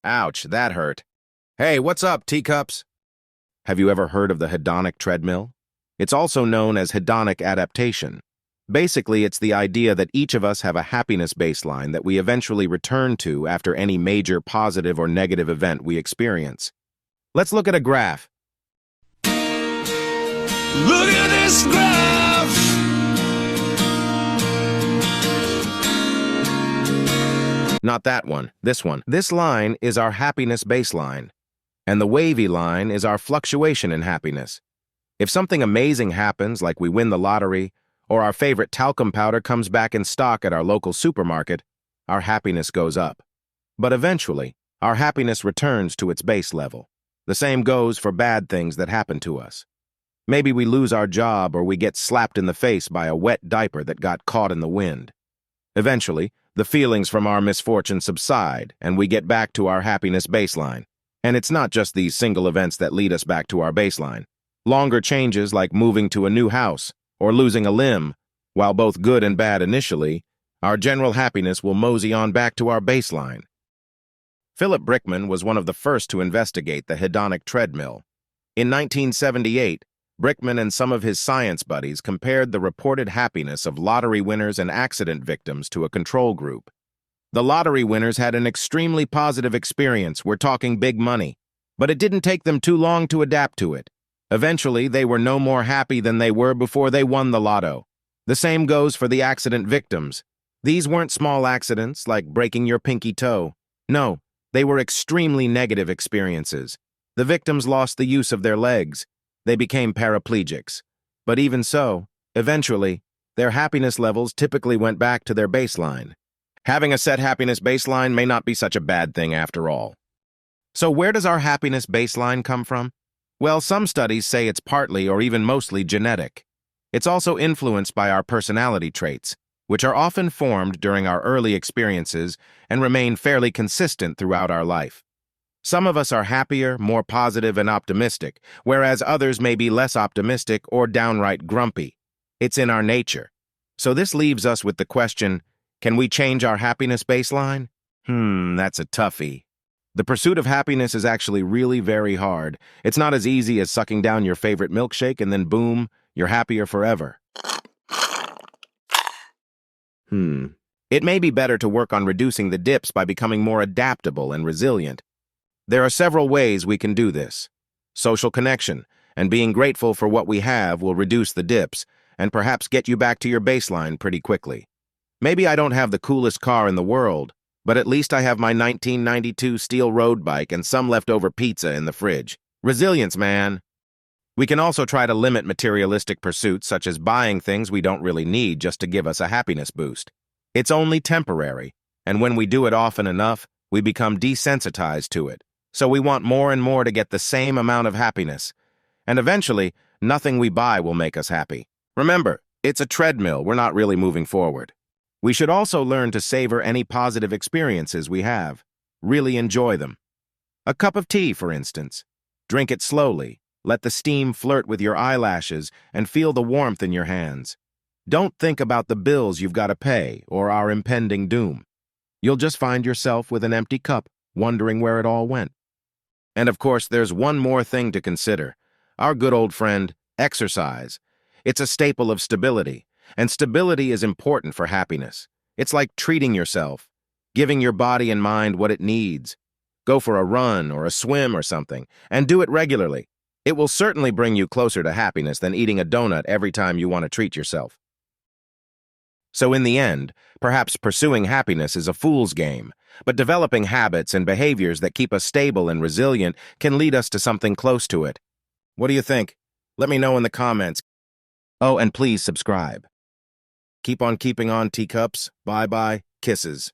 Ouch, that hurt. Hey, what's up, teacups? Have you ever heard of the hedonic treadmill? It's also known as hedonic adaptation. Basically, it's the idea that each of us have a happiness baseline that we eventually return to after any major positive or negative event we experience. Let's look at a graph. Look at this graph. Not that one, this one. This line is our happiness baseline, and the wavy line is our fluctuation in happiness. If something amazing happens, like we win the lottery, or our favorite talcum powder comes back in stock at our local supermarket, our happiness goes up. But eventually, our happiness returns to its base level. The same goes for bad things that happen to us. Maybe we lose our job or we get slapped in the face by a wet diaper that got caught in the wind. Eventually, the feelings from our misfortune subside and we get back to our happiness baseline. And it's not just these single events that lead us back to our baseline. Longer changes like moving to a new house or losing a limb, while both good and bad initially, our general happiness will mosey on back to our baseline. Philip Brickman was one of the first to investigate the hedonic treadmill. In 1978, Brickman and some of his science buddies compared the reported happiness of lottery winners and accident victims to a control group. The lottery winners had an extremely positive experience, we're talking big money, but it didn't take them too long to adapt to it. Eventually, they were no more happy than they were before they won the lotto. The same goes for the accident victims. These weren't small accidents like breaking your pinky toe. No, they were extremely negative experiences. The victims lost the use of their legs. They became paraplegics. But even so, eventually, their happiness levels typically went back to their baseline. Having a set happiness baseline may not be such a bad thing after all. So where does our happiness baseline come from? Well, some studies say it's partly or even mostly genetic. It's also influenced by our personality traits, which are often formed during our early experiences and remain fairly consistent throughout our life. Some of us are happier, more positive, and optimistic, whereas others may be less optimistic or downright grumpy. It's in our nature. So this leaves us with the question, can we change our happiness baseline? That's a toughie. The pursuit of happiness is actually really very hard. It's not as easy as sucking down your favorite milkshake and then boom, you're happier forever. It may be better to work on reducing the dips by becoming more adaptable and resilient. There are several ways we can do this. Social connection and being grateful for what we have will reduce the dips and perhaps get you back to your baseline pretty quickly. Maybe I don't have the coolest car in the world, but at least I have my 1992 steel road bike and some leftover pizza in the fridge. Resilience, man. We can also try to limit materialistic pursuits such as buying things we don't really need just to give us a happiness boost. It's only temporary, and when we do it often enough, we become desensitized to it. So we want more and more to get the same amount of happiness. And eventually, nothing we buy will make us happy. Remember, it's a treadmill, we're not really moving forward. We should also learn to savor any positive experiences we have. Really enjoy them. A cup of tea, for instance. Drink it slowly, let the steam flirt with your eyelashes, and feel the warmth in your hands. Don't think about the bills you've got to pay or our impending doom. You'll just find yourself with an empty cup, wondering where it all went. And of course, there's one more thing to consider. Our good old friend, exercise. It's a staple of stability, and stability is important for happiness. It's like treating yourself, giving your body and mind what it needs. Go for a run or a swim or something, and do it regularly. It will certainly bring you closer to happiness than eating a donut every time you want to treat yourself. So in the end, perhaps pursuing happiness is a fool's game, but developing habits and behaviors that keep us stable and resilient can lead us to something close to it. What do you think? Let me know in the comments. Oh, and please subscribe. Keep on keeping on, teacups. Bye-bye. Kisses.